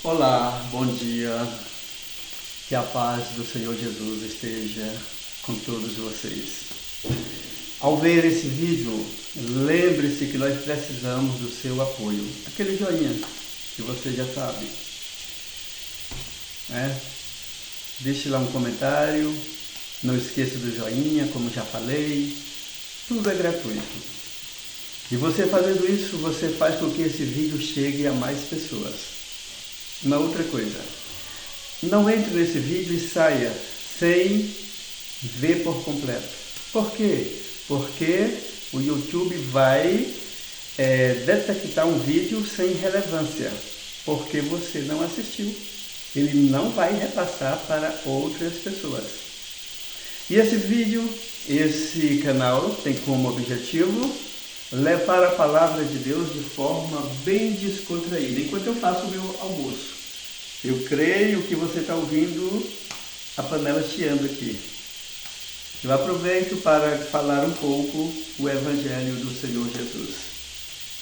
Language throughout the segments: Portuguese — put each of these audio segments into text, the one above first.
Olá, bom dia. Que a paz do Senhor Jesus esteja com todos vocês. Ao ver esse vídeo, lembre-se que nós precisamos do seu apoio. Aquele joinha que você já sabe, né? Deixe lá um comentário. Não esqueça do joinha, como já falei. Tudo é gratuito. E você fazendo isso, você faz com que esse vídeo chegue a mais pessoas. Uma outra coisa, não entre nesse vídeo e saia sem ver por completo. Por quê? Porque o YouTube vai detectar um vídeo sem relevância, porque você não assistiu. Ele não vai repassar para outras pessoas. E esse vídeo, esse canal tem como objetivo levar a palavra de Deus de forma bem descontraída, enquanto eu faço o meu almoço. Eu creio que você está ouvindo a panela chiando aqui. Eu aproveito para falar um pouco o Evangelho do Senhor Jesus,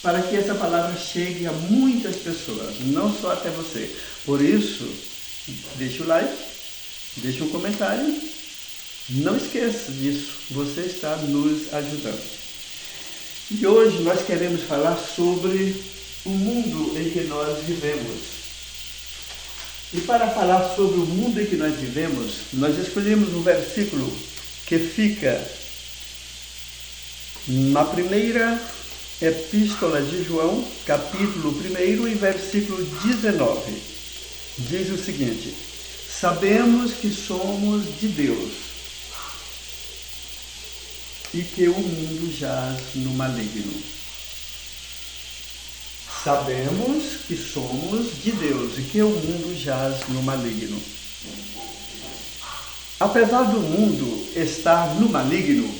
para que essa palavra chegue a muitas pessoas, não só até você. Por isso, deixa o like, deixa um comentário. Não esqueça disso, você está nos ajudando. E hoje nós queremos falar sobre o mundo em que nós vivemos. E para falar sobre o mundo em que nós vivemos, nós escolhemos um versículo que fica na primeira epístola de João, capítulo 1 e versículo 19. Diz o seguinte: sabemos que somos de Deus e que o mundo jaz no maligno. Sabemos que somos de Deus e que o mundo jaz no maligno. Apesar do mundo estar no maligno,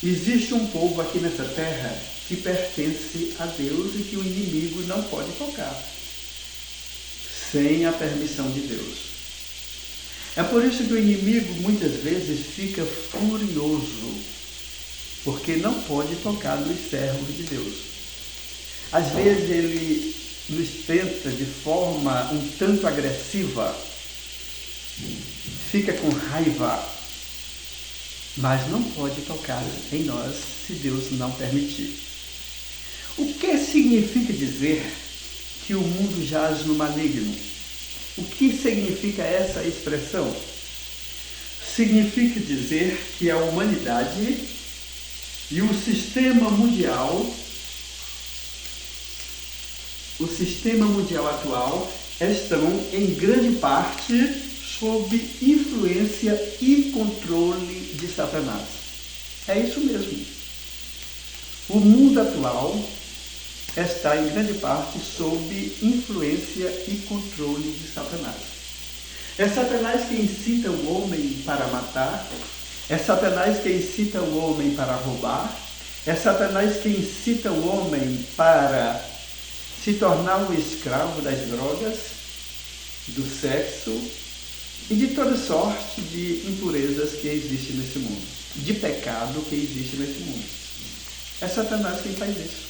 existe um povo aqui nessa terra que pertence a Deus e que o inimigo não pode tocar sem a permissão de Deus. É por isso que o inimigo muitas vezes fica furioso, porque não pode tocar nos servos de Deus. Às vezes ele nos tenta de forma um tanto agressiva, fica com raiva, mas não pode tocar em nós se Deus não permitir. O que significa dizer que o mundo jaz no maligno? O que significa essa expressão? Significa dizer que a humanidade e o sistema mundial atual estão em grande parte sob influência e controle de Satanás. É isso mesmo. O mundo atual está em grande parte sob influência e controle de Satanás. É Satanás que incita o homem para matar, é Satanás que incita o homem para roubar, é Satanás que incita o homem para se tornar um escravo das drogas, do sexo e de toda sorte de impurezas que existem nesse mundo, de pecado que existe nesse mundo. É Satanás quem faz isso.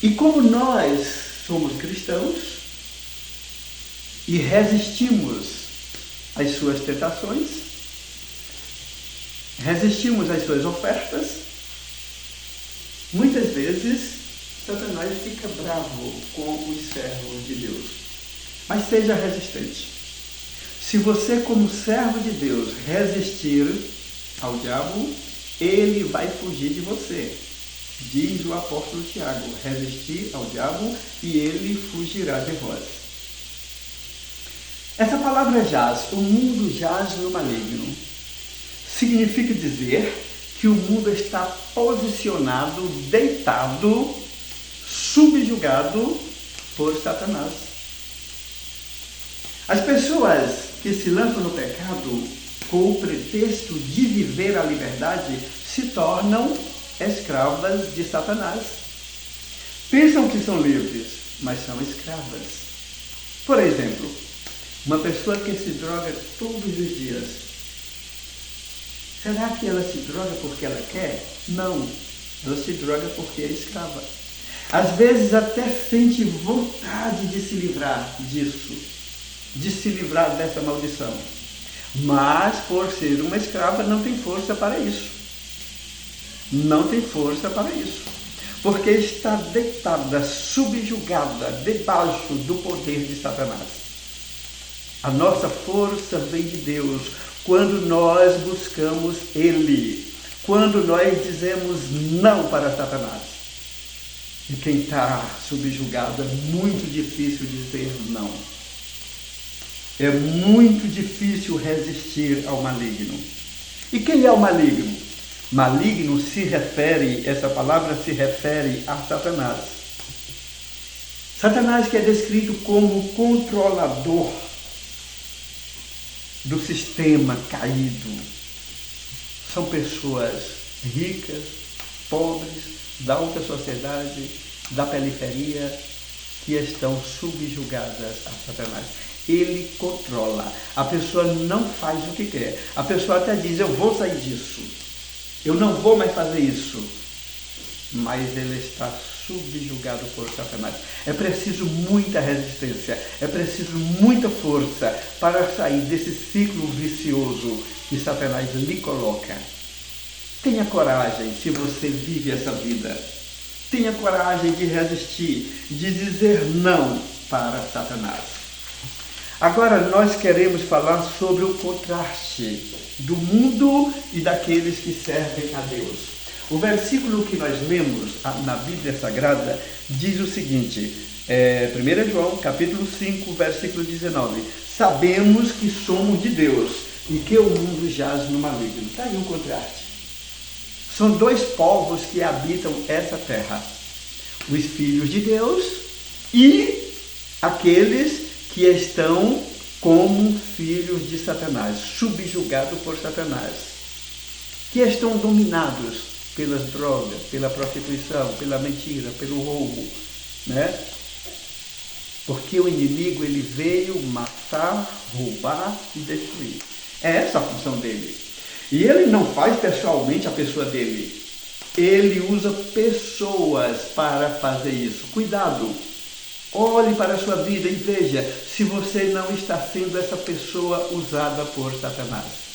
E como nós somos cristãos e resistimos às suas tentações, resistimos às suas ofertas, muitas vezes Satanás fica bravo com os servos de Deus. Mas seja resistente. Se você, como servo de Deus, resistir ao diabo, ele vai fugir de você. Diz o apóstolo Tiago: resistir ao diabo e ele fugirá de vós. Essa palavra jaz, o mundo jaz no maligno, significa dizer que o mundo está posicionado, deitado, subjugado por Satanás. As pessoas que se lançam no pecado com o pretexto de viver a liberdade se tornam escravas de Satanás. Pensam que são livres, mas são escravas. Por exemplo, uma pessoa que se droga todos os dias, será que ela se droga porque ela quer? Não, ela se droga porque é escrava. Às vezes até sente vontade de se livrar disso, de se livrar dessa maldição. Mas, por ser uma escrava, não tem força para isso. Não tem força para isso. Porque está deitada, subjugada, debaixo do poder de Satanás. A nossa força vem de Deus quando nós buscamos Ele, quando nós dizemos não para Satanás. E quem está subjugado é muito difícil dizer não. É muito difícil resistir ao maligno. E quem é o maligno? Maligno essa palavra se refere a Satanás. Satanás, que é descrito como controlador do sistema caído. São pessoas ricas, pobres, da alta sociedade, da periferia, que estão subjugadas a Satanás. Ele controla. A pessoa não faz o que quer. A pessoa até diz, eu vou sair disso. Eu não vou mais fazer isso. Mas ele está subjugado por Satanás. É preciso muita resistência. É preciso muita força para sair desse ciclo vicioso que Satanás lhe coloca. Tenha coragem se você vive essa vida. Tenha coragem de resistir, de dizer não para Satanás. Agora nós queremos falar sobre o contraste do mundo e daqueles que servem a Deus. O versículo que nós lemos na Bíblia Sagrada diz o seguinte, 1 João capítulo 5, versículo 19. Sabemos que somos de Deus e que o mundo jaz no maligno. Está aí um contraste. São dois povos que habitam essa terra. Os filhos de Deus e aqueles que estão como filhos de Satanás, subjugados por Satanás, que estão dominados pelas drogas, pela prostituição, pela mentira, pelo roubo, né? Porque o inimigo ele veio matar, roubar e destruir. É essa a função dele. E ele não faz pessoalmente a pessoa dele. Ele usa pessoas para fazer isso. Cuidado! Olhe para a sua vida e veja se você não está sendo essa pessoa usada por Satanás.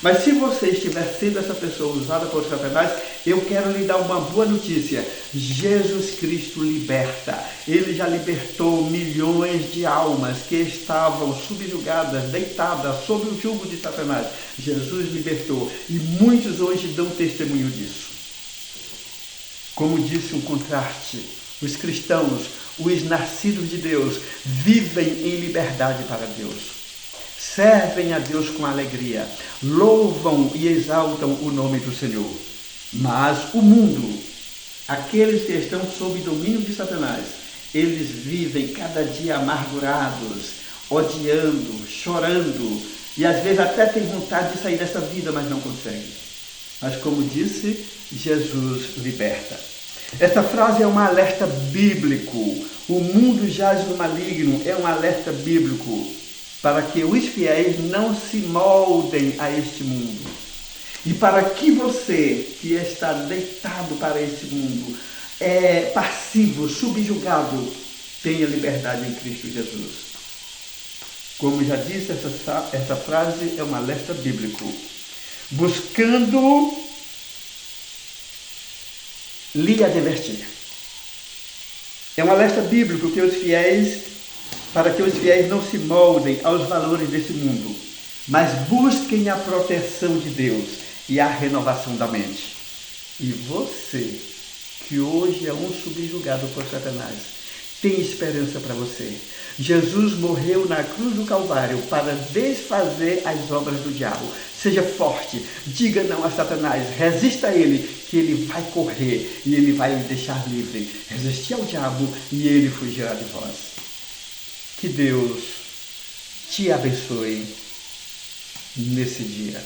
Mas se você estiver sendo essa pessoa usada por Satanás, eu quero lhe dar uma boa notícia. Jesus Cristo liberta. Ele já libertou milhões de almas que estavam subjugadas, deitadas sob o jugo de Satanás. Jesus libertou e muitos hoje dão testemunho disso. Como disse um contraste, os cristãos, os nascidos de Deus, vivem em liberdade para Deus. Servem a Deus com alegria, louvam e exaltam o nome do Senhor. Mas o mundo, aqueles que estão sob domínio de Satanás, eles vivem cada dia amargurados, odiando, chorando, e às vezes até têm vontade de sair dessa vida, mas não conseguem. Mas como disse, Jesus liberta. Essa frase é um alerta bíblico. O mundo jaz no maligno é um alerta bíblico para que os fiéis não se moldem a este mundo. E para que você, que está deitado para este mundo, passivo, subjugado, tenha liberdade em Cristo Jesus. Como já disse, essa frase é um alerta bíblico. Buscando lhe advertir. É um alerta bíblico para que os fiéis não se moldem aos valores desse mundo, mas busquem a proteção de Deus e a renovação da mente. E você, que hoje é um subjugado por Satanás, tem esperança para você. Jesus morreu na cruz do Calvário para desfazer as obras do diabo. Seja forte, diga não a Satanás, resista a ele, que ele vai correr e ele vai lhe deixar livre. Resistir ao diabo e ele fugirá de vós. Que Deus te abençoe nesse dia.